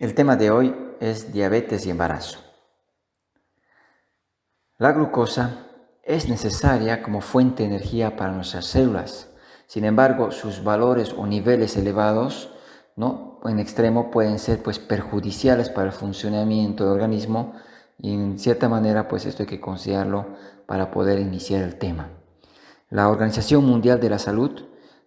El tema de hoy es diabetes y embarazo. La glucosa es necesaria como fuente de energía para nuestras células. Sin embargo, sus valores o niveles elevados, en extremo pueden ser perjudiciales para el funcionamiento del organismo y en cierta manera esto hay que considerarlo para poder iniciar el tema. La Organización Mundial de la Salud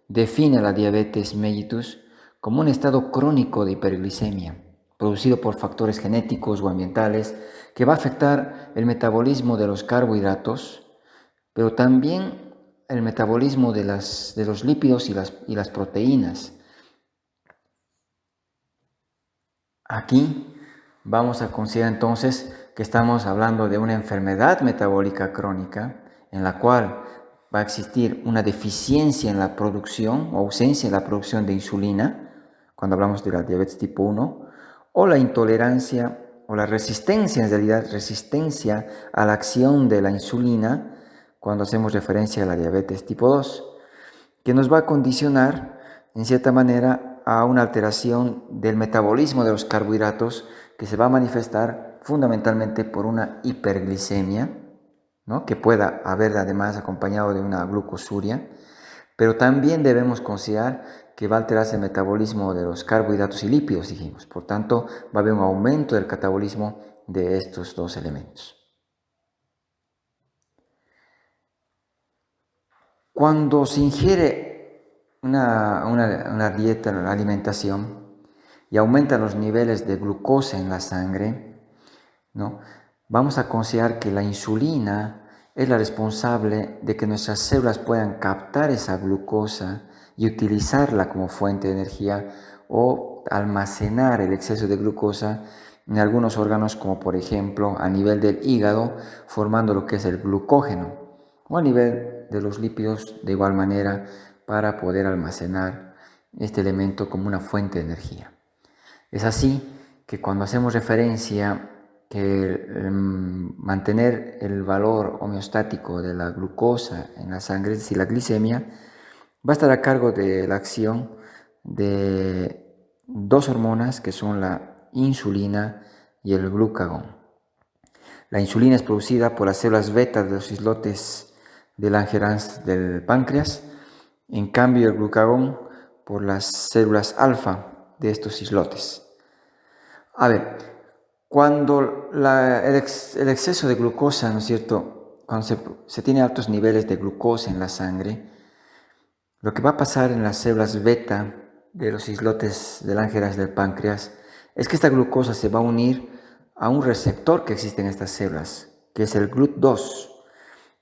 define la diabetes mellitus como un estado crónico de hiperglicemia producido por factores genéticos o ambientales que va a afectar el metabolismo de los carbohidratos, pero también el metabolismo de los lípidos y las proteínas. Aquí vamos a considerar entonces que estamos hablando de una enfermedad metabólica crónica en la cual va a existir una deficiencia en la producción o ausencia en la producción de insulina, cuando hablamos de la diabetes tipo 1, o la intolerancia o la resistencia, en realidad resistencia a la acción de la insulina cuando hacemos referencia a la diabetes tipo 2, que nos va a condicionar en cierta manera a una alteración del metabolismo de los carbohidratos que se va a manifestar fundamentalmente por una hiperglicemia, que pueda haber además acompañado de una glucosuria, pero también debemos considerar que va a alterarse el metabolismo de los carbohidratos y lípidos, dijimos. Por tanto, va a haber un aumento del catabolismo de estos dos elementos. Cuando se ingiere una dieta, una alimentación, y aumentan los niveles de glucosa en la sangre, vamos a considerar que la insulina es la responsable de que nuestras células puedan captar esa glucosa y utilizarla como fuente de energía o almacenar el exceso de glucosa en algunos órganos, como por ejemplo a nivel del hígado, formando lo que es el glucógeno, o a nivel de los lípidos de igual manera para poder almacenar este elemento como una fuente de energía. Es así que cuando hacemos referencia que mantener el valor homeostático de la glucosa en la sangre, es decir, la glicemia, va a estar a cargo de la acción de dos hormonas que son la insulina y el glucagón. La insulina es producida por las células beta de los islotes de Langerhans del páncreas, en cambio el glucagón por las células alfa de estos islotes. A ver, cuando el exceso de glucosa, ¿no es cierto? Cuando se tiene altos niveles de glucosa en la sangre, lo que va a pasar en las células beta de los islotes de Langerhans del páncreas es que esta glucosa se va a unir a un receptor que existe en estas células, que es el GLUT2.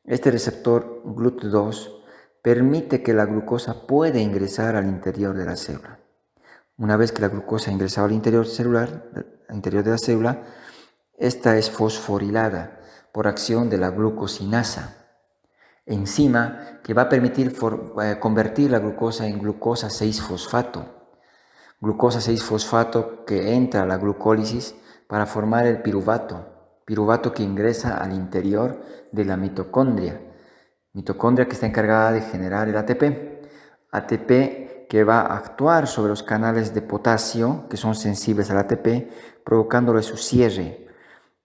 Este receptor GLUT2 permite que la glucosa pueda ingresar al interior de la célula. Una vez que la glucosa ha ingresado al interior celular, al interior de la célula, esta es fosforilada por acción de la glucosinasa, enzima que va a permitir convertir la glucosa en glucosa 6-fosfato. Glucosa 6-fosfato que entra a la glucólisis para formar el piruvato que ingresa al interior de la mitocondria que está encargada de generar el ATP que va a actuar sobre los canales de potasio que son sensibles al ATP, provocándole su cierre.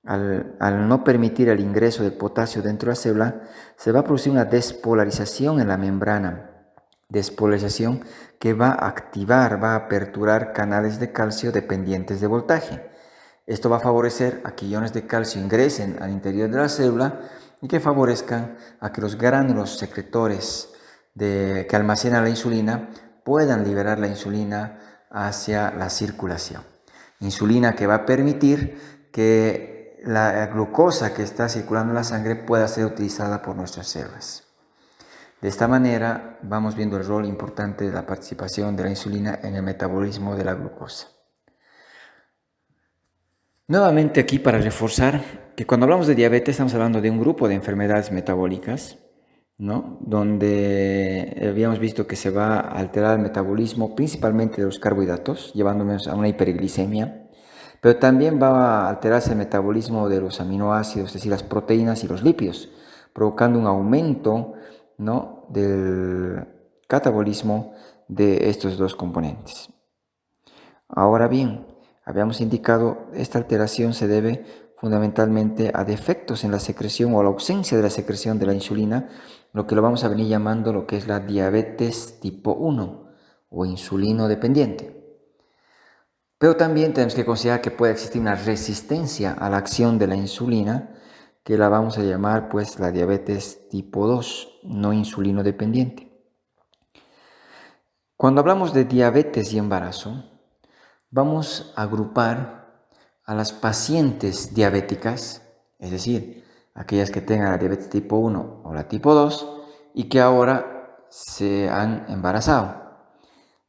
Al no permitir el ingreso del potasio dentro de la célula, se va a producir una despolarización en la membrana, despolarización que va a activar, va a aperturar canales de calcio dependientes de voltaje. Esto va a favorecer a que iones de calcio ingresen al interior de la célula y que favorezcan a que los gránulos secretores que almacenan la insulina puedan liberar la insulina hacia la circulación. Insulina que va a permitir que la glucosa que está circulando en la sangre pueda ser utilizada por nuestras células. De esta manera vamos viendo el rol importante de la participación de la insulina en el metabolismo de la glucosa. Nuevamente aquí para reforzar que cuando hablamos de diabetes estamos hablando de un grupo de enfermedades metabólicas, donde habíamos visto que se va a alterar el metabolismo principalmente de los carbohidratos, llevándonos a una hiperglicemia, pero también va a alterarse el metabolismo de los aminoácidos, es decir, las proteínas y los lípidos, provocando un aumento del catabolismo de estos dos componentes. Ahora bien, habíamos indicado, esta alteración se debe fundamentalmente a defectos en la secreción o a la ausencia de la secreción de la insulina, lo que lo vamos a venir llamando lo que es la diabetes tipo 1 o insulino dependiente. Pero también tenemos que considerar que puede existir una resistencia a la acción de la insulina, que la vamos a llamar pues la diabetes tipo 2, no insulino dependiente. Cuando hablamos de diabetes y embarazo, vamos a agrupar a las pacientes diabéticas, es decir, aquellas que tengan la diabetes tipo 1 o la tipo 2 y que ahora se han embarazado.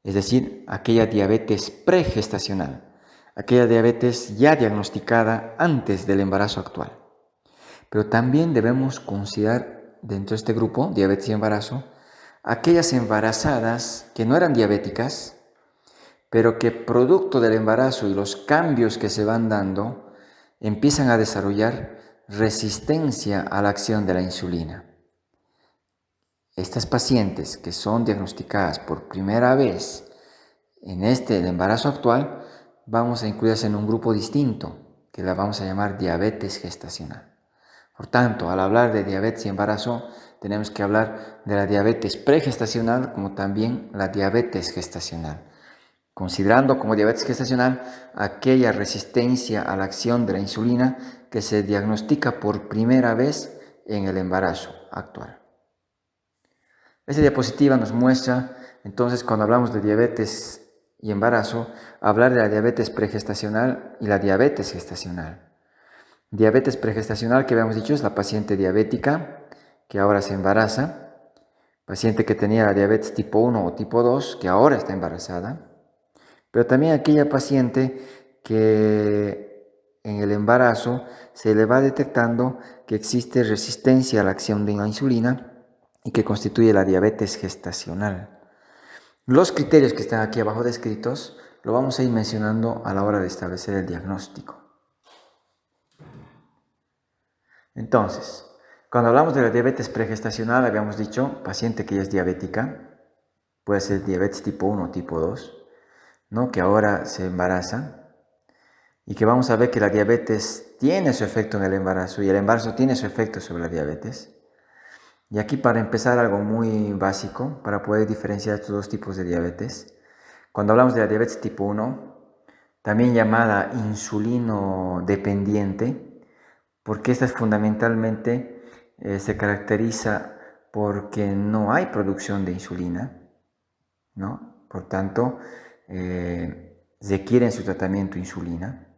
Es decir, aquella diabetes pregestacional, aquella diabetes ya diagnosticada antes del embarazo actual. Pero también debemos considerar dentro de este grupo, diabetes y embarazo, aquellas embarazadas que no eran diabéticas, pero que producto del embarazo y los cambios que se van dando, empiezan a desarrollar resistencia a la acción de la insulina. Estas pacientes que son diagnosticadas por primera vez en el embarazo actual, vamos a incluirlas en un grupo distinto, que la vamos a llamar diabetes gestacional. Por tanto, al hablar de diabetes y embarazo, tenemos que hablar de la diabetes pregestacional como también la diabetes gestacional, considerando como diabetes gestacional aquella resistencia a la acción de la insulina que se diagnostica por primera vez en el embarazo actual. Esta diapositiva nos muestra, entonces, cuando hablamos de diabetes y embarazo, hablar de la diabetes pregestacional y la diabetes gestacional. Diabetes pregestacional, que habíamos dicho, es la paciente diabética que ahora se embaraza, paciente que tenía la diabetes tipo 1 o tipo 2 que ahora está embarazada, pero también aquella paciente que en el embarazo se le va detectando que existe resistencia a la acción de la insulina y que constituye la diabetes gestacional. Los criterios que están aquí abajo descritos lo vamos a ir mencionando a la hora de establecer el diagnóstico. Entonces, cuando hablamos de la diabetes pregestacional, habíamos dicho, paciente que ya es diabética, puede ser diabetes tipo 1 o tipo 2, ¿no? Que ahora se embaraza y que vamos a ver que la diabetes tiene su efecto en el embarazo y el embarazo tiene su efecto sobre la diabetes. Y aquí, para empezar, algo muy básico para poder diferenciar estos dos tipos de diabetes. Cuando hablamos de la diabetes tipo 1, también llamada insulino dependiente, porque esta fundamentalmente se caracteriza porque no hay producción de insulina, ¿no? Por tanto, requiere en su tratamiento insulina.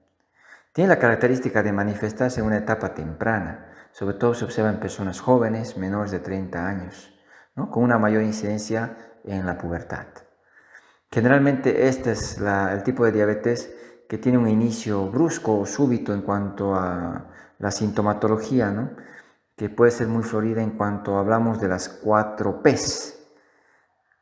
Tiene la característica de manifestarse en una etapa temprana. Sobre todo se observa en personas jóvenes, menores de 30 años, ¿no? Con una mayor incidencia en la pubertad. Generalmente este es el tipo de diabetes que tiene un inicio brusco o súbito en cuanto a la sintomatología, ¿no? Que puede ser muy florida en cuanto hablamos de las 4 P's.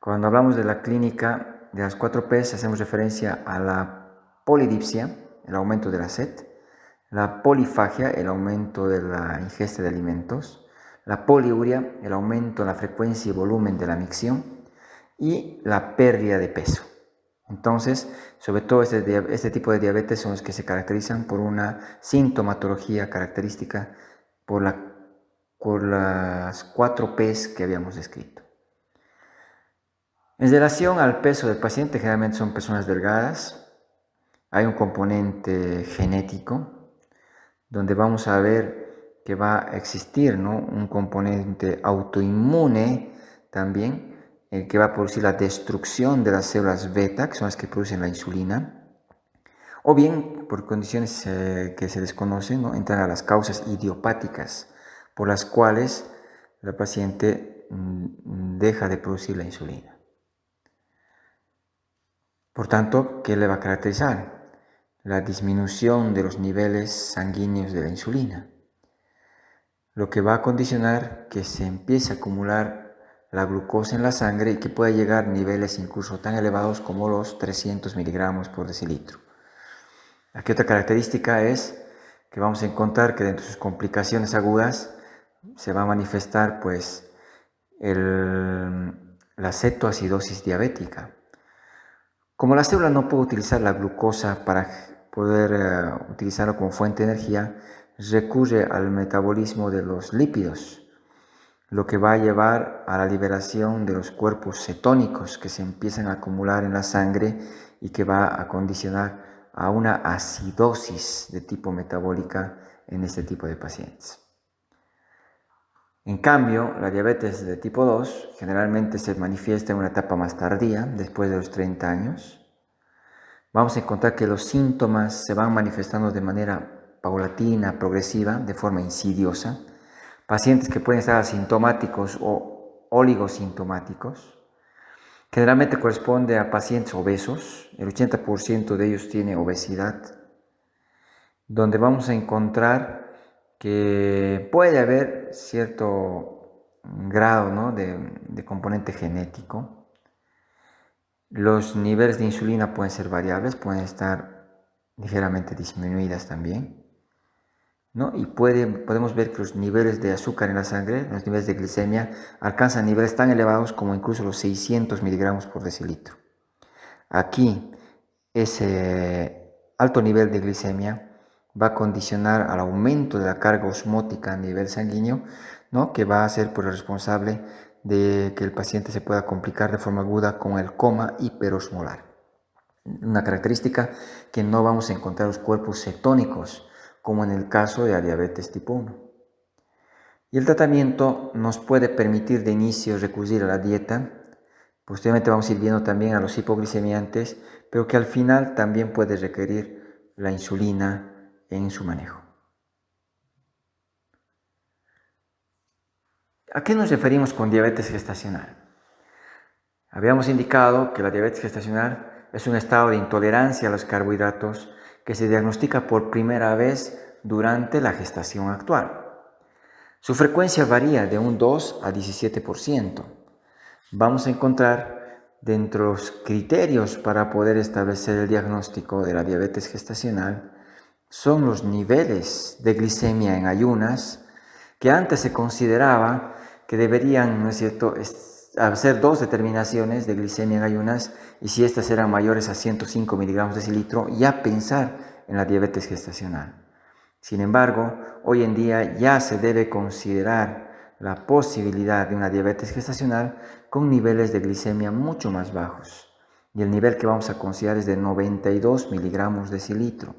Cuando hablamos de la clínica de las 4 P's hacemos referencia a la polidipsia, el aumento de la sed, la polifagia, el aumento de la ingesta de alimentos, la poliuria, el aumento en la frecuencia y volumen de la micción, y la pérdida de peso. Entonces, sobre todo este tipo de diabetes son los que se caracterizan por una sintomatología característica por las 4 P's que habíamos descrito. En relación al peso del paciente, generalmente son personas delgadas. Hay un componente genético, donde vamos a ver que va a existir, ¿no? Un componente autoinmune también, que va a producir la destrucción de las células beta, que son las que producen la insulina, o bien por condiciones que se desconocen, ¿no? Entran a las causas idiopáticas por las cuales la paciente deja de producir la insulina. Por tanto, ¿qué le va a caracterizar? La disminución de los niveles sanguíneos de la insulina, lo que va a condicionar que se empiece a acumular la glucosa en la sangre y que pueda llegar a niveles incluso tan elevados como los 300 miligramos por decilitro. Aquí otra característica es que vamos a encontrar que dentro de sus complicaciones agudas se va a manifestar pues la cetoacidosis diabética. Como la célula no puede utilizar la glucosa para poder utilizarlo como fuente de energía, recurre al metabolismo de los lípidos, lo que va a llevar a la liberación de los cuerpos cetónicos que se empiezan a acumular en la sangre y que va a condicionar a una acidosis de tipo metabólica en este tipo de pacientes. En cambio, la diabetes de tipo 2 generalmente se manifiesta en una etapa más tardía, después de los 30 años. Vamos a encontrar que los síntomas se van manifestando de manera paulatina, progresiva, de forma insidiosa. Pacientes que pueden estar asintomáticos o oligosintomáticos. Generalmente corresponde a pacientes obesos, el 80% de ellos tiene obesidad, donde vamos a encontrar que puede haber cierto grado, ¿no?, de componente genético. Los niveles de insulina pueden ser variables, pueden estar ligeramente disminuidas también, ¿no? Y podemos ver que los niveles de azúcar en la sangre, los niveles de glicemia, alcanzan niveles tan elevados como incluso los 600 miligramos por decilitro. Aquí, ese alto nivel de glicemia va a condicionar al aumento de la carga osmótica a nivel sanguíneo, ¿no?, que va a ser pues, responsable de que el paciente se pueda complicar de forma aguda con el coma hiperosmolar. Una característica que no vamos a encontrar los cuerpos cetónicos, como en el caso de la diabetes tipo 1. Y el tratamiento nos puede permitir de inicio recurrir a la dieta. Posteriormente vamos a ir viendo también a los hipoglicemiantes, pero que al final también puede requerir la insulina en su manejo. ¿A qué nos referimos con diabetes gestacional? Habíamos indicado que la diabetes gestacional es un estado de intolerancia a los carbohidratos que se diagnostica por primera vez durante la gestación actual. Su frecuencia varía de un 2 a 17%. Vamos a encontrar dentro de los criterios para poder establecer el diagnóstico de la diabetes gestacional son los niveles de glicemia en ayunas, que antes se consideraba que deberían, ¿no es cierto?, hacer dos determinaciones de glicemia en ayunas, y si estas eran mayores a 105 miligramos de decilitro, ya pensar en la diabetes gestacional. Sin embargo, hoy en día ya se debe considerar la posibilidad de una diabetes gestacional con niveles de glicemia mucho más bajos, y el nivel que vamos a considerar es de 92 miligramos de decilitro.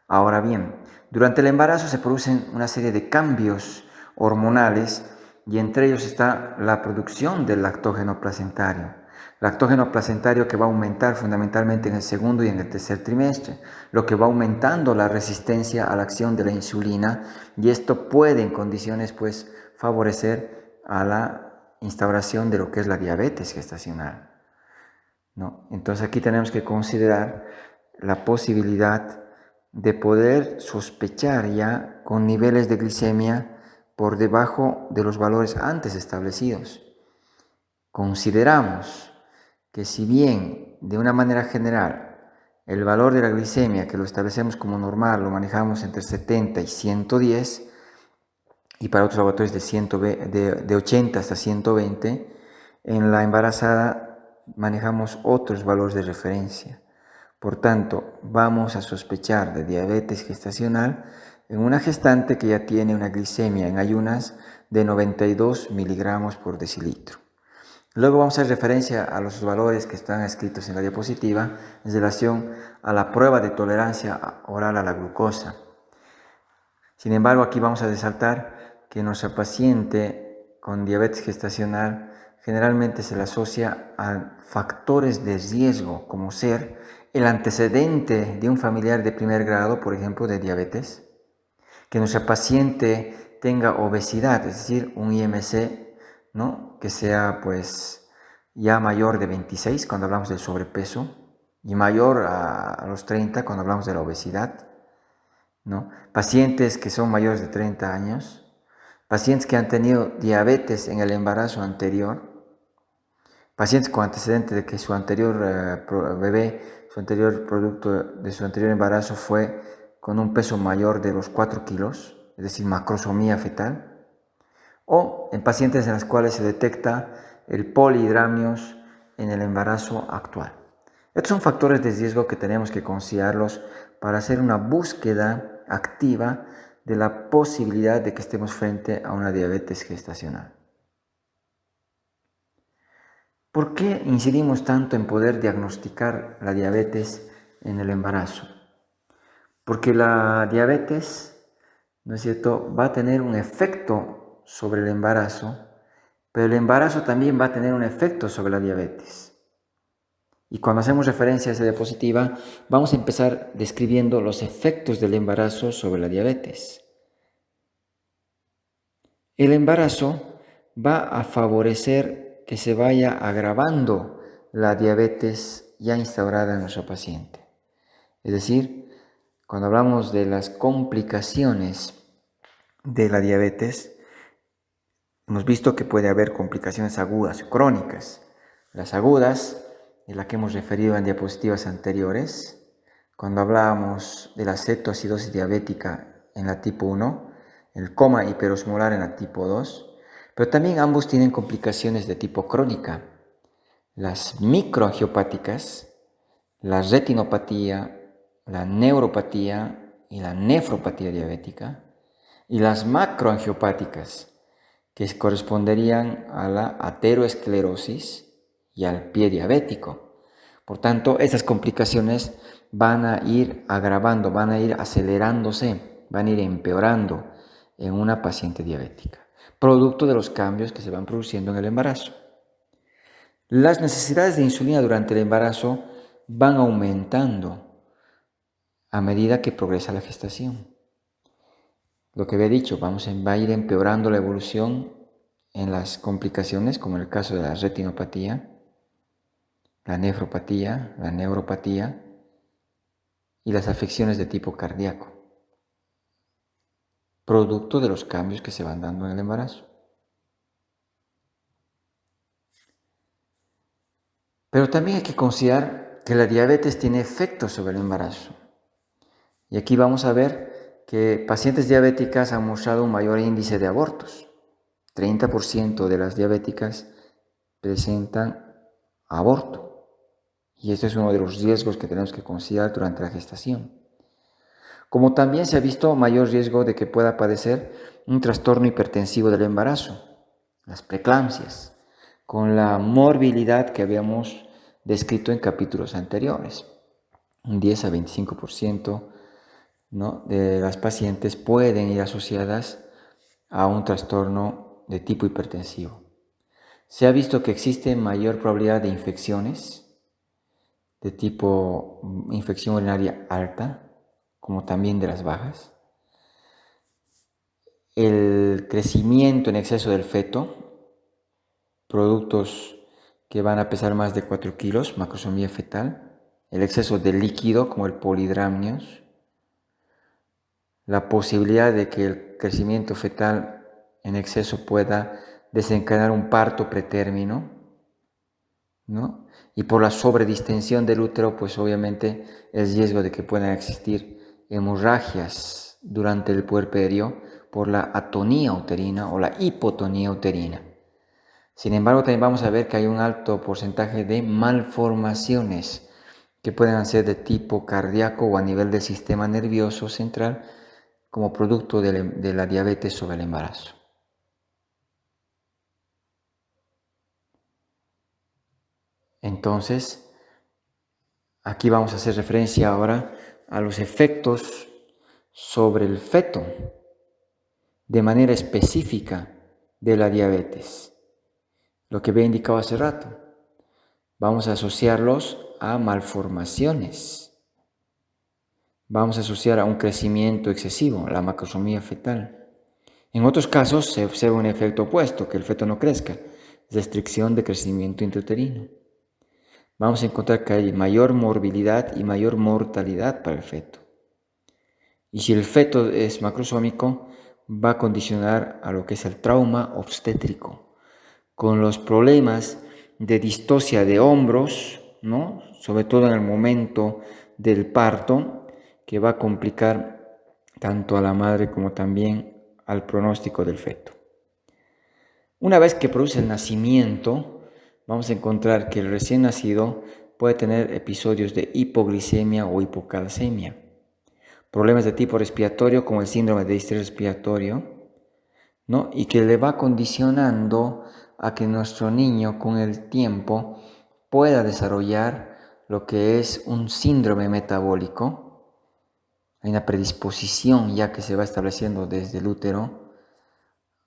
Ahora bien, durante el embarazo se producen una serie de cambios hormonales, y entre ellos está la producción del lactógeno placentario. Lactógeno placentario que va a aumentar fundamentalmente en el segundo y en el tercer trimestre, lo que va aumentando la resistencia a la acción de la insulina, y esto puede en condiciones pues favorecer a la instauración de lo que es la diabetes gestacional, ¿no? Entonces aquí tenemos que considerar la posibilidad de poder sospechar ya con niveles de glicemia por debajo de los valores antes establecidos. Consideramos que si bien de una manera general el valor de la glicemia, que lo establecemos como normal, lo manejamos entre 70 y 110, y para otros laboratorios de 80 hasta 120, en la embarazada manejamos otros valores de referencia. Por tanto, vamos a sospechar de diabetes gestacional en una gestante que ya tiene una glicemia en ayunas de 92 miligramos por decilitro. Luego vamos a hacer referencia a los valores que están escritos en la diapositiva en relación a la prueba de tolerancia oral a la glucosa. Sin embargo, aquí vamos a resaltar que nuestra paciente con diabetes gestacional generalmente se le asocia a factores de riesgo, como ser el antecedente de un familiar de primer grado, por ejemplo, de diabetes, que nuestra paciente tenga obesidad, es decir, un IMC, ¿no?, que sea pues ya mayor de 26 cuando hablamos del sobrepeso, y mayor a los 30 cuando hablamos de la obesidad, ¿no? Pacientes que son mayores de 30 años, pacientes que han tenido diabetes en el embarazo anterior, pacientes con antecedente de que su anterior bebé, su anterior producto de su anterior embarazo fue con un peso mayor de los 4 kilos, es decir, macrosomía fetal, o en pacientes en las cuales se detecta el polihidramios en el embarazo actual. Estos son factores de riesgo que tenemos que considerarlos para hacer una búsqueda activa de la posibilidad de que estemos frente a una diabetes gestacional. ¿Por qué incidimos tanto en poder diagnosticar la diabetes en el embarazo? Porque la diabetes, ¿no es cierto?, va a tener un efecto sobre el embarazo, pero el embarazo también va a tener un efecto sobre la diabetes. Y cuando hacemos referencia a esa diapositiva, vamos a empezar describiendo los efectos del embarazo sobre la diabetes. El embarazo va a favorecer que se vaya agravando la diabetes ya instaurada en nuestro paciente. Es decir, cuando hablamos de las complicaciones de la diabetes, hemos visto que puede haber complicaciones agudas, crónicas. Las agudas, de las que hemos referido en diapositivas anteriores, cuando hablábamos de la cetoacidosis diabética en la tipo 1, el coma hiperosmolar en la tipo 2, pero también ambos tienen complicaciones de tipo crónica. Las microangiopáticas, la retinopatía, la neuropatía y la nefropatía diabética, y las macroangiopáticas, que corresponderían a la ateroesclerosis y al pie diabético. Por tanto, estas complicaciones van a ir agravando, van a ir acelerándose, van a ir empeorando en una paciente diabética, producto de los cambios que se van produciendo en el embarazo. Las necesidades de insulina durante el embarazo van aumentando a medida que progresa la gestación. Lo que había dicho, va a ir empeorando la evolución en las complicaciones, como en el caso de la retinopatía, la nefropatía, la neuropatía y las afecciones de tipo cardíaco, producto de los cambios que se van dando en el embarazo. Pero también hay que considerar que la diabetes tiene efectos sobre el embarazo. Y aquí vamos a ver que pacientes diabéticas han mostrado un mayor índice de abortos. 30% de las diabéticas presentan aborto. Y este es uno de los riesgos que tenemos que considerar durante la gestación. Como también se ha visto mayor riesgo de que pueda padecer un trastorno hipertensivo del embarazo, las preeclampsias, con la morbilidad que habíamos descrito en capítulos anteriores. Un 10 a 25%, ¿no?, de las pacientes pueden ir asociadas a un trastorno de tipo hipertensivo. Se ha visto que existe mayor probabilidad de infecciones de tipo infección urinaria alta, como también de las bajas. El crecimiento en exceso del feto, productos que van a pesar más de 4 kilos, macrosomía fetal. El exceso de líquido, como el polidramnios. La posibilidad de que el crecimiento fetal en exceso pueda desencadenar un parto pretérmino, ¿no? Y por la sobredistensión del útero, pues obviamente el riesgo de que puedan existir hemorragias durante el puerperio por la atonía uterina o la hipotonía uterina. Sin embargo, también vamos a ver que hay un alto porcentaje de malformaciones que pueden ser de tipo cardíaco o a nivel del sistema nervioso central como producto de la diabetes sobre el embarazo. Entonces, aquí vamos a hacer referencia ahora a los efectos sobre el feto de manera específica de la diabetes. Lo que había indicado hace rato. Vamos a asociarlos a malformaciones. Vamos a asociar a un crecimiento excesivo, la macrosomía fetal. En otros casos se observa un efecto opuesto, que el feto no crezca, restricción de crecimiento intrauterino. Vamos a encontrar que hay mayor morbilidad y mayor mortalidad para el feto. Y si el feto es macrosómico, va a condicionar a lo que es el trauma obstétrico, con los problemas de distocia de hombros, ¿no?, sobre todo en el momento del parto, que va a complicar tanto a la madre como también al pronóstico del feto. Una vez que produce el nacimiento, vamos a encontrar que el recién nacido puede tener episodios de hipoglicemia o hipocalcemia. Problemas de tipo respiratorio como el síndrome de distrés respiratorio, ¿no? Y que le va condicionando a que nuestro niño con el tiempo pueda desarrollar lo que es un síndrome metabólico. Hay una predisposición ya que se va estableciendo desde el útero,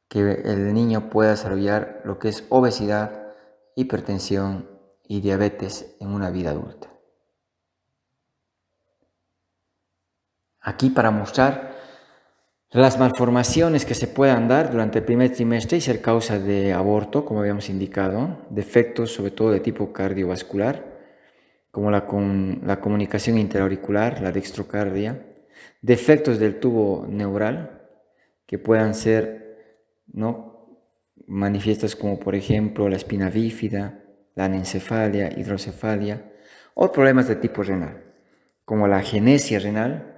que el niño pueda desarrollar lo que es obesidad, hipertensión y diabetes en una vida adulta. Aquí para mostrar las malformaciones que se puedan dar durante el primer trimestre y ser causa de aborto, como habíamos indicado, defectos sobre todo de tipo cardiovascular, como la comunicación interauricular, la dextrocardia, defectos del tubo neural, que puedan ser, ¿no?, manifiestas como por ejemplo la espina bífida, la anencefalia, hidrocefalia, o problemas de tipo renal, como la agenesia renal,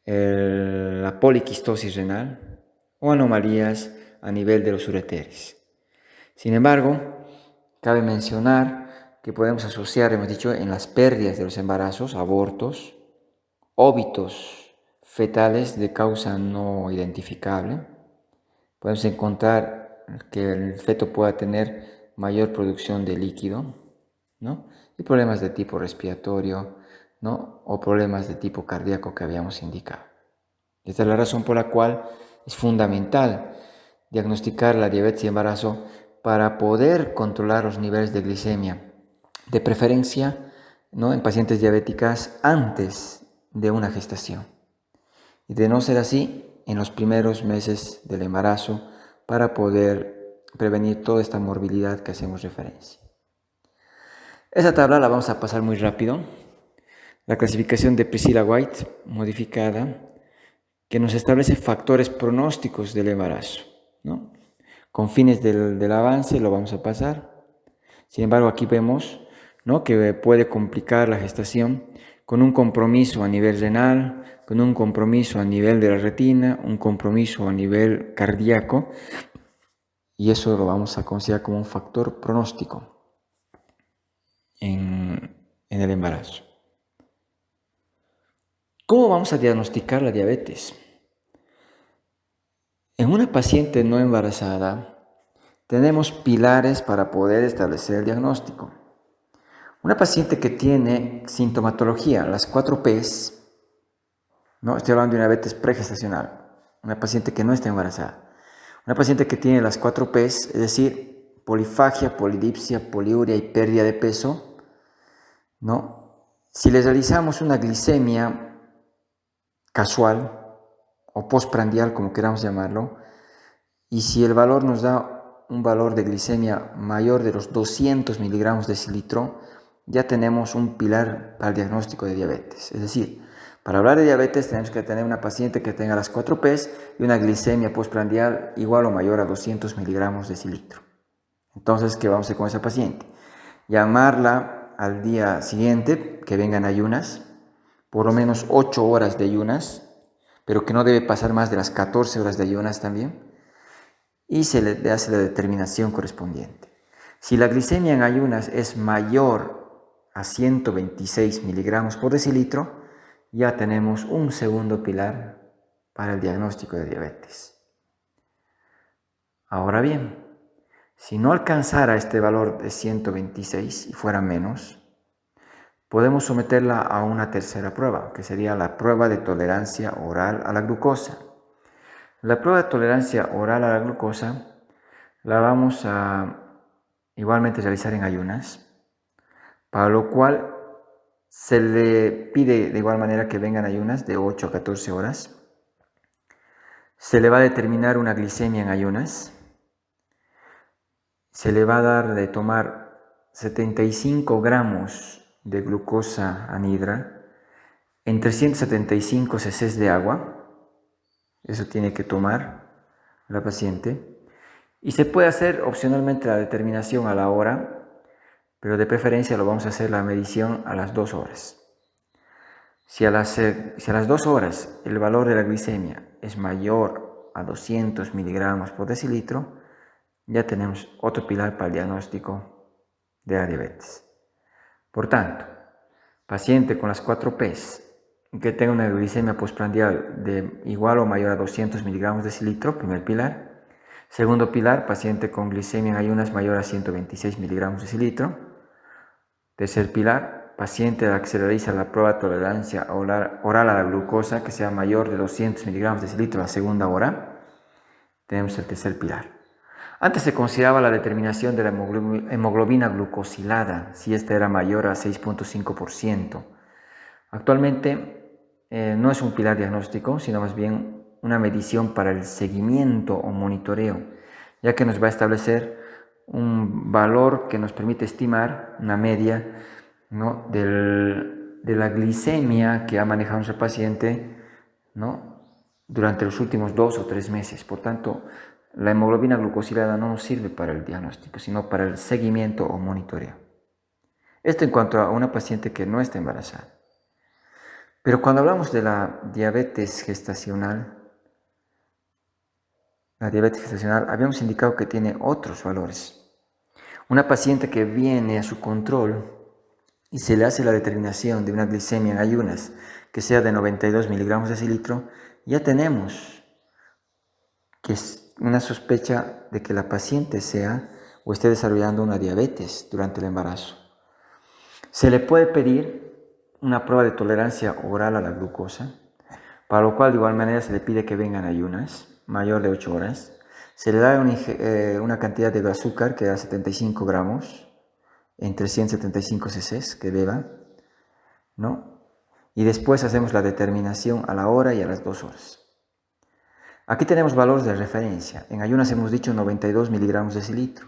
la poliquistosis renal o anomalías a nivel de los ureteres. Sin embargo, cabe mencionar que podemos asociar, hemos dicho, en las pérdidas de los embarazos, abortos, óbitos fetales de causa no identificable. Podemos encontrar que el feto pueda tener mayor producción de líquido, ¿no?, y problemas de tipo respiratorio, ¿no?, o problemas de tipo cardíaco que habíamos indicado. Esta es la razón por la cual es fundamental diagnosticar la diabetes y embarazo para poder controlar los niveles de glicemia, de preferencia, ¿no?, en pacientes diabéticas antes de una gestación. Y de no ser así, en los primeros meses del embarazo, para poder prevenir toda esta morbilidad que hacemos referencia. Esa tabla la vamos a pasar muy rápido. La clasificación de Priscilla White, modificada, que nos establece factores pronósticos del embarazo, ¿no? Con fines del avance lo vamos a pasar. Sin embargo, aquí vemos, ¿no?, que puede complicar la gestación con un compromiso a nivel renal, con un compromiso a nivel de la retina, un compromiso a nivel cardíaco, y eso lo vamos a considerar como un factor pronóstico en el embarazo. ¿Cómo vamos a diagnosticar la diabetes? En una paciente no embarazada tenemos pilares para poder establecer el diagnóstico. Una paciente que tiene sintomatología, las 4 Ps, ¿no? Estoy hablando de una diabetes pregestacional, una paciente que no está embarazada. Una paciente que tiene las 4 Ps, es decir, polifagia, polidipsia, poliuria y pérdida de peso, ¿no? Si le realizamos una glicemia casual o postprandial, como queramos llamarlo, y si el valor nos da un valor de glicemia mayor de los 200 miligramos de decilitro, ya tenemos un pilar para el diagnóstico de diabetes. Es decir, para hablar de diabetes tenemos que tener una paciente que tenga las 4 Ps y una glicemia postprandial igual o mayor a 200 miligramos de decilitro. Entonces, ¿qué vamos a hacer con esa paciente? Llamarla al día siguiente, que venga en ayunas, por lo menos 8 horas de ayunas, pero que no debe pasar más de las 14 horas de ayunas también, y se le hace la determinación correspondiente. Si la glicemia en ayunas es mayor a 126 miligramos por decilitro, ya tenemos un segundo pilar para el diagnóstico de diabetes. Ahora bien, si no alcanzara este valor de 126 y fuera menos, podemos someterla a una tercera prueba, que sería la prueba de tolerancia oral a la glucosa. La prueba de tolerancia oral a la glucosa la vamos a igualmente realizar en ayunas, para lo cual se le pide de igual manera que vengan ayunas de 8 a 14 horas. Se le va a determinar una glicemia en ayunas. Se le va a dar de tomar 75 gramos de glucosa anhidra en 375 cc de agua. Eso tiene que tomar la paciente. Y se puede hacer opcionalmente la determinación a la hora, pero de preferencia lo vamos a hacer la medición a las 2 horas. Si a las 2 horas el valor de la glicemia es mayor a 200 miligramos por decilitro, ya tenemos otro pilar para el diagnóstico de la diabetes. Por tanto, paciente con las 4 P's que tenga una glicemia postprandial de igual o mayor a 200 miligramos decilitro, primer pilar. Segundo pilar, paciente con glicemia en ayunas mayor a 126 miligramos decilitro. Tercer pilar, paciente a la que se realiza la prueba de tolerancia oral a la glucosa que sea mayor de 200 miligramos decilitro la segunda hora. Tenemos el tercer pilar. Antes se consideraba la determinación de la hemoglobina glucosilada, si esta era mayor a 6.5%. Actualmente no es un pilar diagnóstico, sino más bien una medición para el seguimiento o monitoreo, ya que nos va a establecer un valor que nos permite estimar una media, ¿no?, de la glicemia que ha manejado nuestro paciente, ¿no?, durante los últimos 2 o 3 meses. Por tanto, la hemoglobina glucosilada no nos sirve para el diagnóstico, sino para el seguimiento o monitoreo. Esto en cuanto a una paciente que no está embarazada. Pero cuando hablamos de la diabetes gestacional, habíamos indicado que tiene otros valores. Una paciente que viene a su control y se le hace la determinación de una glicemia en ayunas que sea de 92 miligramos decilitro, ya tenemos que es una sospecha de que la paciente sea o esté desarrollando una diabetes durante el embarazo. Se le puede pedir una prueba de tolerancia oral a la glucosa, para lo cual de igual manera se le pide que vengan ayunas, mayor de 8 horas. Se le da una cantidad de azúcar que da 75 gramos, en 375 cc que beba, ¿no? Y después hacemos la determinación a la hora y a las 2 horas. Aquí tenemos valores de referencia. En ayunas hemos dicho 92 miligramos decilitro,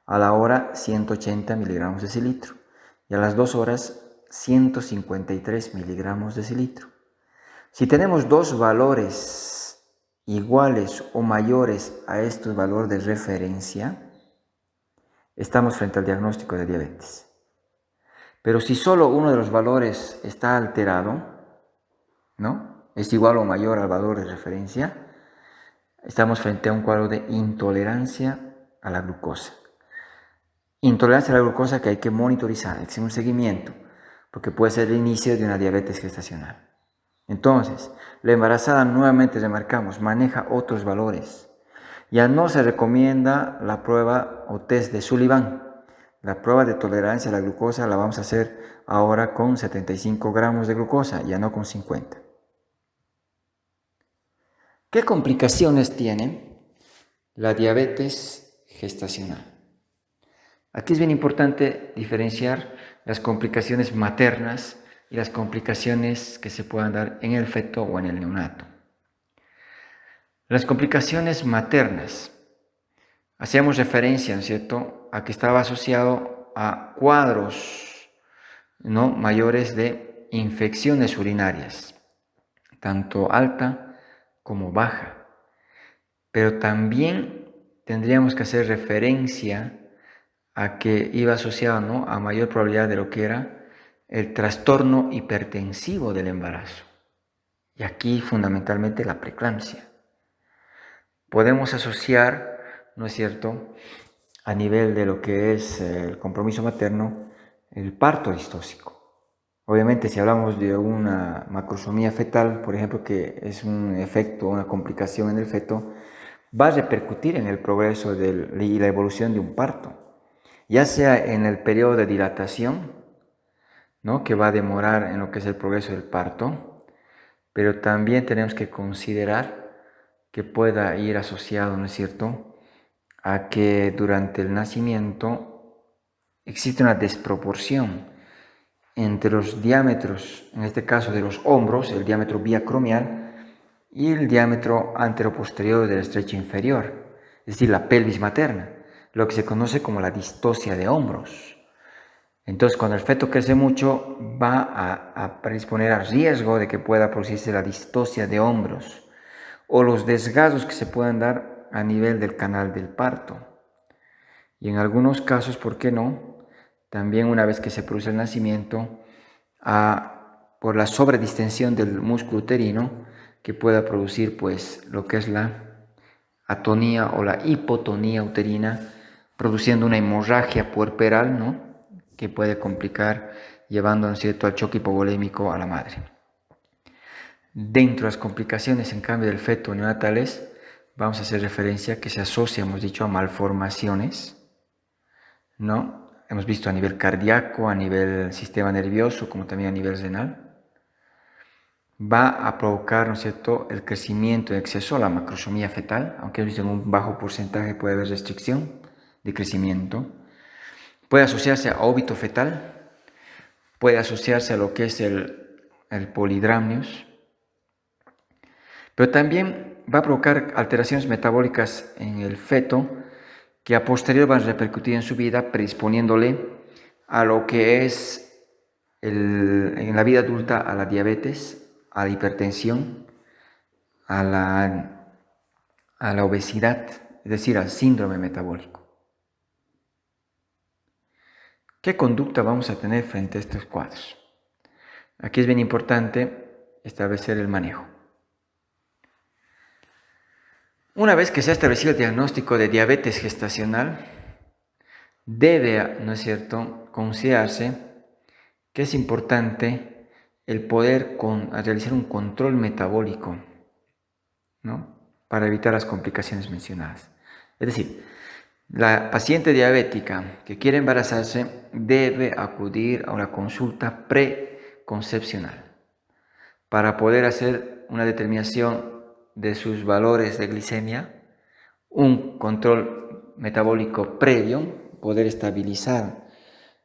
a la hora 180 miligramos decilitro y a las 2 horas 153 miligramos decilitro. Si tenemos dos valores iguales o mayores a estos valores de referencia, estamos frente al diagnóstico de diabetes. Pero si solo uno de los valores está alterado, ¿no?, es igual o mayor al valor de referencia, estamos frente a un cuadro de intolerancia a la glucosa. Intolerancia a la glucosa que hay que monitorizar, hay que hacer un seguimiento, porque puede ser el inicio de una diabetes gestacional. Entonces, la embarazada, nuevamente remarcamos, maneja otros valores. Ya no se recomienda la prueba o test de Sullivan. La prueba de tolerancia a la glucosa la vamos a hacer ahora con 75 gramos de glucosa, ya no con 50. ¿Qué complicaciones tiene la diabetes gestacional? Aquí es bien importante diferenciar las complicaciones maternas y las complicaciones que se puedan dar en el feto o en el neonato. Las complicaciones maternas, hacíamos referencia, ¿no es cierto?, a que estaba asociado a cuadros, ¿no?, mayores de infecciones urinarias, tanto alta como baja. Pero también tendríamos que hacer referencia a que iba asociado, ¿no?, a mayor probabilidad de lo que era el trastorno hipertensivo del embarazo. Y aquí fundamentalmente la preeclampsia. Podemos asociar, ¿no es cierto?, a nivel de lo que es el compromiso materno, el parto distóxico. Obviamente, si hablamos de una macrosomía fetal, por ejemplo, que es un efecto, una complicación en el feto, va a repercutir en el progreso y la evolución de un parto, ya sea en el periodo de dilatación, ¿no?, que va a demorar en lo que es el progreso del parto, pero también tenemos que considerar que pueda ir asociado, ¿no es cierto?, a que durante el nacimiento existe una desproporción entre los diámetros, en este caso de los hombros, el diámetro biacromial, y el diámetro anteroposterior del estrecho inferior, es decir, la pelvis materna, lo que se conoce como la distosia de hombros. Entonces, cuando el feto crece mucho, va a predisponer a riesgo de que pueda producirse la distosia de hombros o los desgarros que se puedan dar a nivel del canal del parto. Y en algunos casos, ¿por qué no?, también una vez que se produce el nacimiento, por la sobredistensión del músculo uterino, que pueda producir pues lo que es la atonía o la hipotonía uterina, produciendo una hemorragia puerperal, ¿no?, que puede complicar, llevando, ¿no es cierto?, al choque hipovolémico a la madre. Dentro de las complicaciones, en cambio, del feto neonatales, vamos a hacer referencia que se asocia, hemos dicho, a malformaciones, ¿no? Hemos visto a nivel cardíaco, a nivel sistema nervioso, como también a nivel renal. Va a provocar, ¿no es cierto?, el crecimiento en exceso, la macrosomía fetal, aunque en un bajo porcentaje puede haber restricción de crecimiento. Puede asociarse a óbito fetal, puede asociarse a lo que es el polidramnios, pero también va a provocar alteraciones metabólicas en el feto que a posterior van a repercutir en su vida, predisponiéndole a lo que es en la vida adulta a la diabetes, a la hipertensión, a la obesidad, es decir, al síndrome metabólico. ¿Qué conducta vamos a tener frente a estos cuadros? Aquí es bien importante establecer el manejo. Una vez que se ha establecido el diagnóstico de diabetes gestacional, debe, ¿no es cierto?, considerarse que es importante el poder realizar un control metabólico, ¿no?, para evitar las complicaciones mencionadas. Es decir, la paciente diabética que quiere embarazarse debe acudir a una consulta preconcepcional para poder hacer una determinación de sus valores de glicemia, un control metabólico previo, poder estabilizar,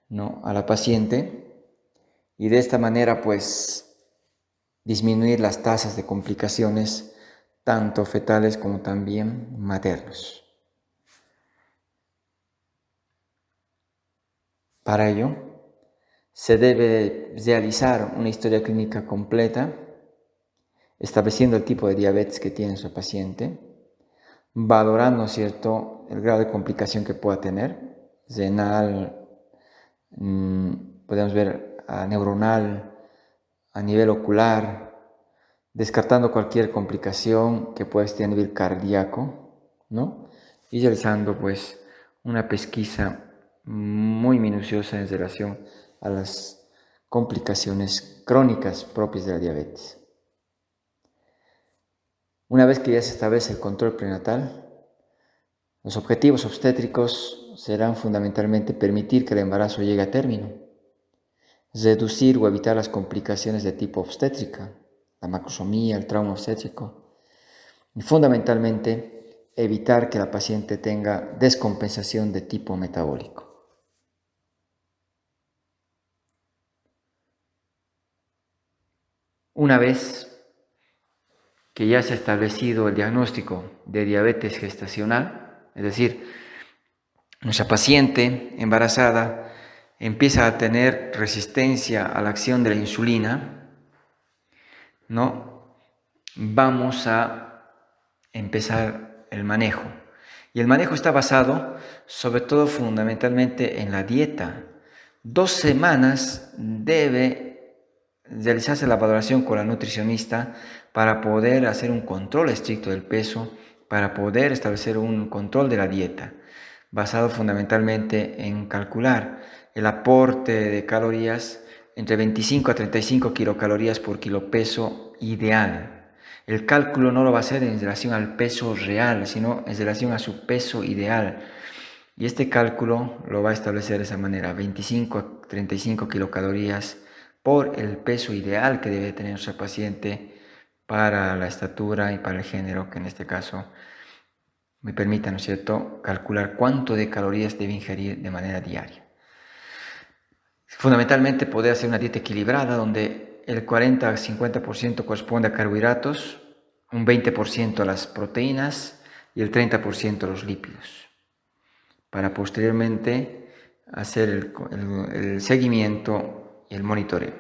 ¿no?, a la paciente y de esta manera pues disminuir las tasas de complicaciones tanto fetales como también maternos. Para ello, se debe realizar una historia clínica completa, estableciendo el tipo de diabetes que tiene su paciente, valorando, ¿cierto?, el grado de complicación que pueda tener, renal, podemos ver neuronal, a nivel ocular, descartando cualquier complicación que pueda estar a nivel cardíaco, ¿no?, y realizando pues una pesquisa muy minuciosa en relación a las complicaciones crónicas propias de la diabetes. Una vez que ya se establece el control prenatal, los objetivos obstétricos serán fundamentalmente permitir que el embarazo llegue a término, reducir o evitar las complicaciones de tipo obstétrica, la macrosomía, el trauma obstétrico, y fundamentalmente evitar que la paciente tenga descompensación de tipo metabólico. Una vez que ya se ha establecido el diagnóstico de diabetes gestacional, es decir, nuestra paciente embarazada empieza a tener resistencia a la acción de la insulina, ¿no?, vamos a empezar el manejo. Y el manejo está basado sobre todo fundamentalmente en la dieta. 2 semanas debe realizarse la valoración con la nutricionista para poder hacer un control estricto del peso, para poder establecer un control de la dieta, basado fundamentalmente en calcular el aporte de calorías entre 25 a 35 kilocalorías por kilo peso ideal. El cálculo no lo va a hacer en relación al peso real, sino en relación a su peso ideal. Y este cálculo lo va a establecer de esa manera: 25 a 35 kilocalorías por el peso ideal que debe tener nuestra paciente para la estatura y para el género, que en este caso me permita, ¿no es cierto?, calcular cuánto de calorías debe ingerir de manera diaria. Fundamentalmente poder hacer una dieta equilibrada donde el 40 a 50% corresponde a carbohidratos, un 20% a las proteínas y el 30% a los lípidos, para posteriormente hacer el seguimiento y el monitoreo.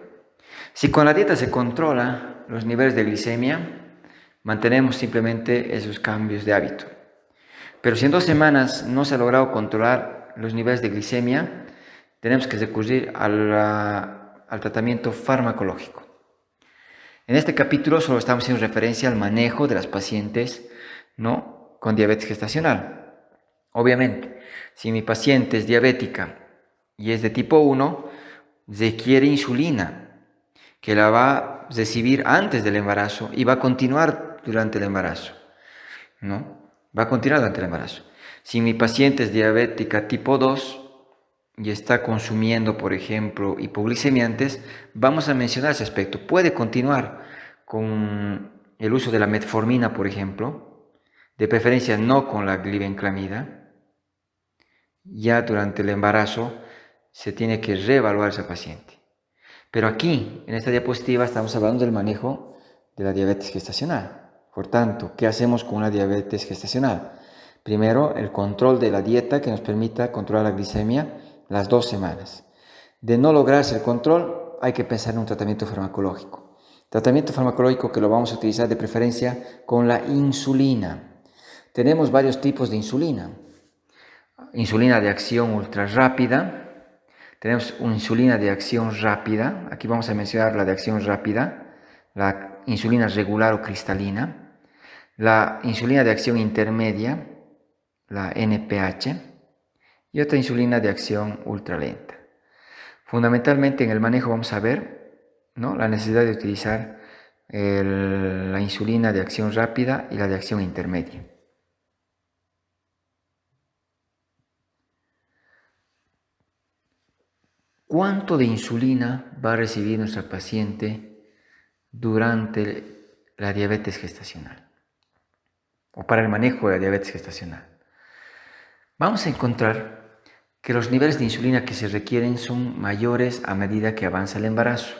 Si con la dieta se controla los niveles de glicemia, mantenemos simplemente esos cambios de hábito. Pero si en 2 semanas no se ha logrado controlar los niveles de glicemia, tenemos que recurrir al tratamiento farmacológico. En este capítulo solo estamos haciendo referencia al manejo de las pacientes, ¿no?, con diabetes gestacional. Obviamente, si mi paciente es diabética y es de tipo 1, requiere insulina, que la va a recibir antes del embarazo y va a continuar durante el embarazo, ¿no? Va a continuar durante el embarazo. Si mi paciente es diabética tipo 2 y está consumiendo, por ejemplo, hipoglicemiantes, vamos a mencionar ese aspecto. Puede continuar con el uso de la metformina, por ejemplo, de preferencia no con la glibenclamida. Ya durante el embarazo se tiene que reevaluar esa paciente. Pero aquí, en esta diapositiva, estamos hablando del manejo de la diabetes gestacional. Por tanto, ¿qué hacemos con una diabetes gestacional? Primero, el control de la dieta que nos permita controlar la glicemia las 2 semanas. De no lograrse el control, hay que pensar en un tratamiento farmacológico. Tratamiento farmacológico que lo vamos a utilizar de preferencia con la insulina. Tenemos varios tipos de insulina. Insulina de acción ultra rápida. Tenemos una insulina de acción rápida. Aquí vamos a mencionar la de acción rápida, la insulina regular o cristalina, la insulina de acción intermedia, la NPH, y otra insulina de acción ultralenta. Fundamentalmente en el manejo vamos a ver, ¿no?, la necesidad de utilizar la insulina de acción rápida y la de acción intermedia. ¿Cuánto de insulina va a recibir nuestra paciente durante la diabetes gestacional o para el manejo de la diabetes gestacional? Vamos a encontrar que los niveles de insulina que se requieren son mayores a medida que avanza el embarazo.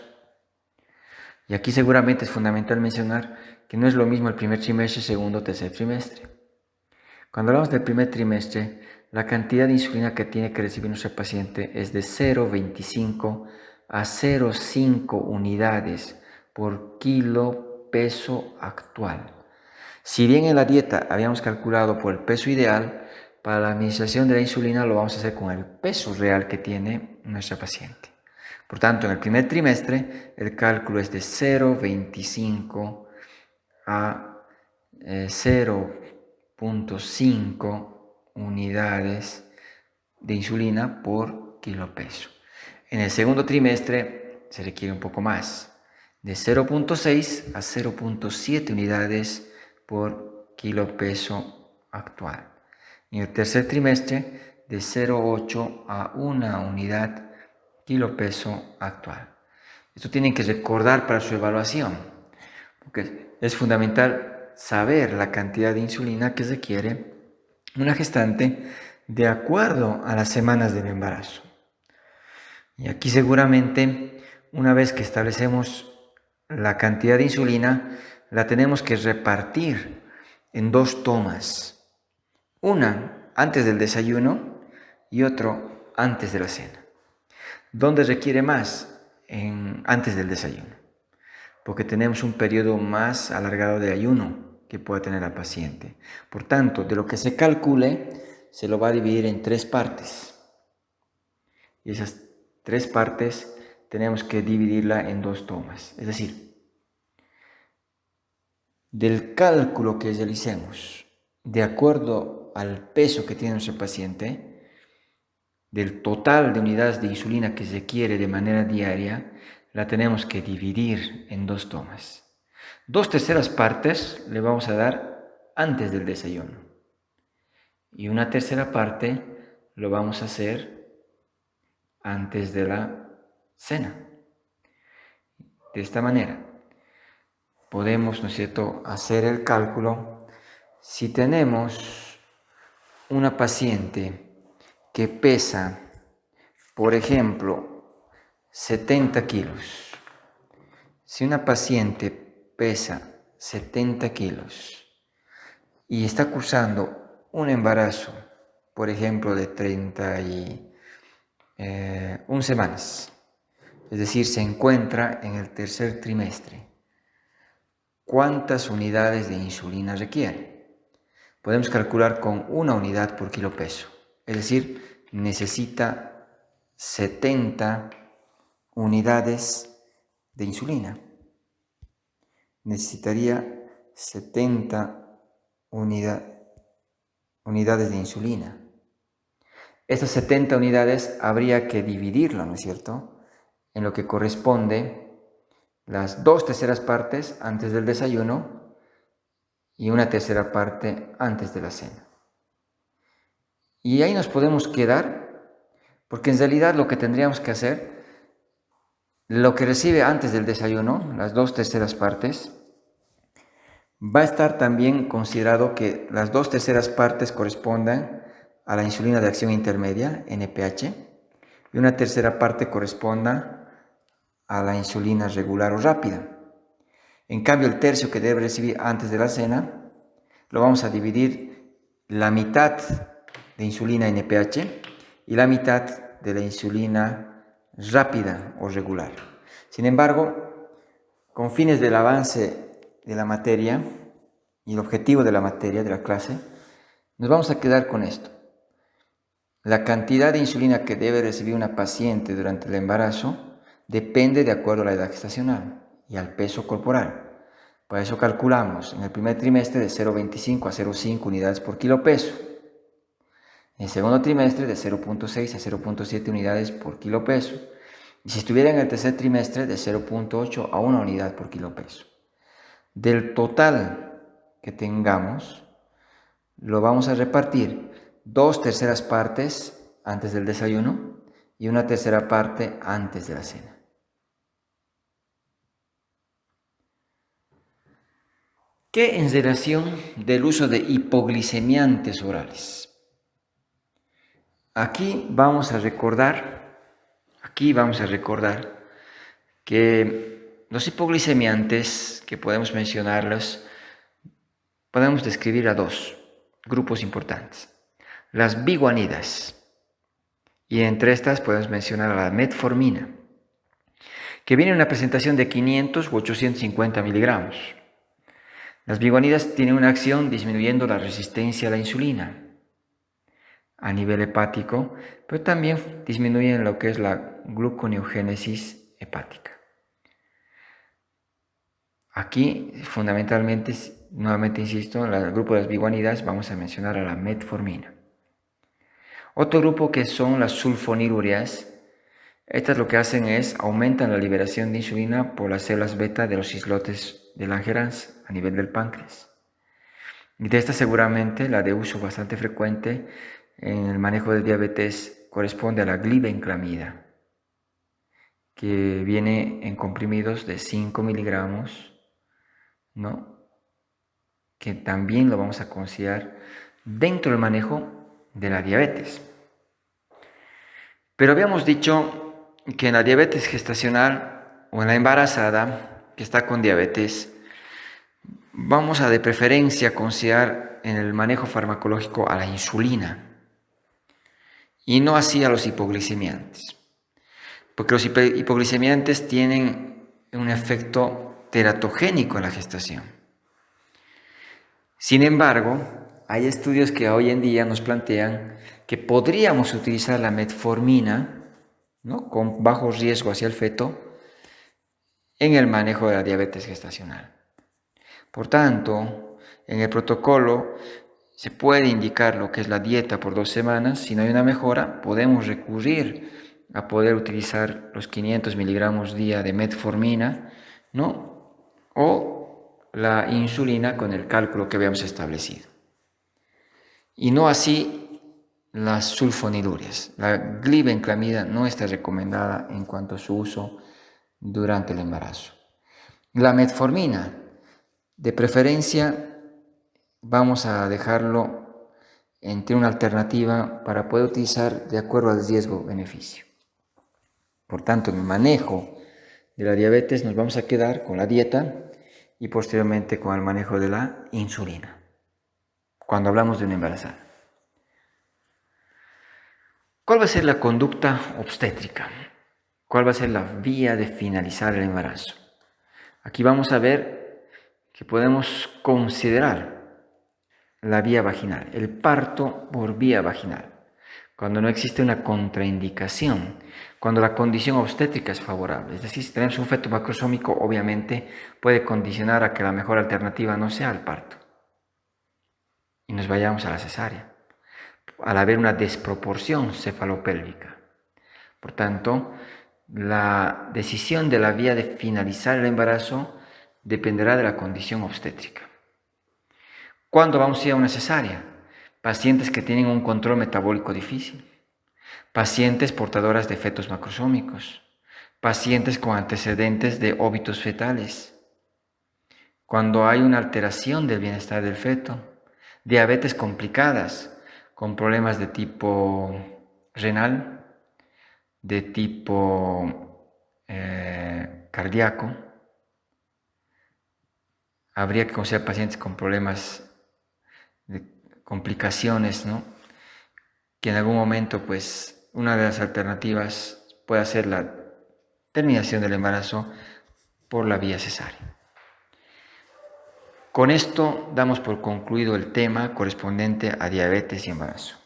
Y aquí seguramente es fundamental mencionar que no es lo mismo el primer trimestre, segundo o tercer trimestre. Cuando hablamos del primer trimestre, la cantidad de insulina que tiene que recibir nuestra paciente es de 0,25 a 0,5 unidades por kilo peso actual. Si bien en la dieta habíamos calculado por el peso ideal, para la administración de la insulina lo vamos a hacer con el peso real que tiene nuestra paciente. Por tanto, en el primer trimestre el cálculo es de 0,25 a 0,5 unidades de insulina por kilo peso. En el segundo trimestre se requiere un poco más, de 0,6 a 0,7 unidades por kilo peso actual. En el tercer trimestre, de 0,8 a 1 unidad kilo peso actual. Esto tienen que recordar para su evaluación, porque es fundamental saber la cantidad de insulina que requiere una gestante de acuerdo a las semanas del embarazo. Y aquí seguramente, una vez que establecemos la cantidad de insulina, la tenemos que repartir en 2 tomas. Una antes del desayuno y otro antes de la cena. ¿Dónde requiere más? Antes del desayuno, porque tenemos un periodo más alargado de ayuno que puede tener la paciente. Por tanto, de lo que se calcule, se lo va a dividir en 3 partes. Y esas 3 partes tenemos que dividirla en 2 tomas. Es decir, del cálculo que realicemos, de acuerdo al peso que tiene nuestro paciente, del total de unidades de insulina que se requiere de manera diaria, la tenemos que dividir en 2 tomas. 2/3 partes le vamos a dar antes del desayuno. Y 1/3 parte lo vamos a hacer antes de la cena. De esta manera, podemos, ¿no es cierto?, hacer el cálculo. Si tenemos una paciente que pesa, por ejemplo, 70 kilos. Si una paciente pesa 70 kilos y está cursando un embarazo, por ejemplo, de 31 semanas, es decir, se encuentra en el tercer trimestre, ¿cuántas unidades de insulina requiere? Podemos calcular con 1 unidad por kilo peso, es decir, necesita 70 unidades de insulina. Necesitaría 70 unidades de insulina. Estas 70 unidades habría que dividirlo, ¿no es cierto?, en lo que corresponde las 2/3 partes antes del desayuno y 1/3 parte antes de la cena. Y ahí nos podemos quedar, porque en realidad lo que tendríamos que hacer, lo que recibe antes del desayuno, las 2/3 partes, va a estar también considerado que las 2/3 partes correspondan a la insulina de acción intermedia, NPH, y 1/3 parte corresponda a la insulina regular o rápida. En cambio, el tercio que debe recibir antes de la cena, lo vamos a dividir la mitad de insulina NPH y la mitad de la insulina rápida o regular. Sin embargo, con fines del avance de la materia y el objetivo de la materia, de la clase, nos vamos a quedar con esto. La cantidad de insulina que debe recibir una paciente durante el embarazo depende de acuerdo a la edad gestacional y al peso corporal. Por eso calculamos en el primer trimestre de 0,25 a 0,5 unidades por kilo peso. En el segundo trimestre de 0,6 a 0,7 unidades por kilo peso. Y si estuviera en el tercer trimestre de 0,8 a 1 unidad por kilo peso. Del total que tengamos, lo vamos a repartir 2/3 partes antes del desayuno y 1/3 parte antes de la cena. ¿Qué en relación del uso de hipoglicemiantes orales? Aquí vamos a recordar que los hipoglicemiantes, que podemos mencionarlos, podemos describir a dos grupos importantes. Las biguanidas, y entre estas podemos mencionar a la metformina, que viene en una presentación de 500 u 850 miligramos. Las biguanidas tienen una acción disminuyendo la resistencia a la insulina a nivel hepático, pero también disminuyen lo que es la gluconeogénesis hepática. Aquí, fundamentalmente, nuevamente insisto, en el grupo de las biguanidas vamos a mencionar a la metformina. Otro grupo que son las sulfonilúreas. Estas lo que hacen es aumentan la liberación de insulina por las células beta de los islotes de Langerhans a nivel del páncreas. Y de estas seguramente la de uso bastante frecuente en el manejo de diabetes corresponde a la glibenclamida, que viene en comprimidos de 5 miligramos, ¿no?, que también lo vamos a considerar dentro del manejo de la diabetes. Pero habíamos dicho que en la diabetes gestacional o en la embarazada que está con diabetes, vamos a de preferencia considerar en el manejo farmacológico a la insulina y no así a los hipoglicemiantes, porque los hipoglicemiantes tienen un efecto teratogénico en la gestación. Sin embargo, hay estudios que hoy en día nos plantean que podríamos utilizar la metformina, ¿no?, con bajo riesgo hacia el feto en el manejo de la diabetes gestacional. Por tanto, en el protocolo se puede indicar lo que es la dieta por 2 semanas. Si no hay una mejora, podemos recurrir a poder utilizar los 500 miligramos día de metformina, ¿no?, o la insulina con el cálculo que habíamos establecido. Y no así las sulfonilúreas. La glibenclamida no está recomendada en cuanto a su uso durante el embarazo. La metformina, de preferencia, vamos a dejarlo entre una alternativa para poder utilizar de acuerdo al riesgo-beneficio. Por tanto, en el manejo de la diabetes nos vamos a quedar con la dieta y posteriormente con el manejo de la insulina, cuando hablamos de una embarazada. ¿Cuál va a ser la conducta obstétrica? ¿Cuál va a ser la vía de finalizar el embarazo? Aquí vamos a ver que podemos considerar la vía vaginal, el parto por vía vaginal, cuando no existe una contraindicación, cuando la condición obstétrica es favorable. Es decir, si tenemos un feto macrosómico, obviamente puede condicionar a que la mejor alternativa no sea el parto y nos vayamos a la cesárea. al haber una desproporción cefalopélvica. Por tanto, la decisión de la vía de finalizar el embarazo dependerá de la condición obstétrica. ¿Cuándo vamos a ir a una cesárea? Pacientes que tienen un control metabólico difícil, pacientes portadoras de fetos macrosómicos, pacientes con antecedentes de óbitos fetales, cuando hay una alteración del bienestar del feto, diabetes complicadas, con problemas de tipo renal, de tipo cardíaco. Habría que considerar pacientes con problemas de complicaciones, ¿no? Que en algún momento, pues, una de las alternativas puede ser la terminación del embarazo por la vía cesárea. Con esto damos por concluido el tema correspondiente a diabetes y embarazo.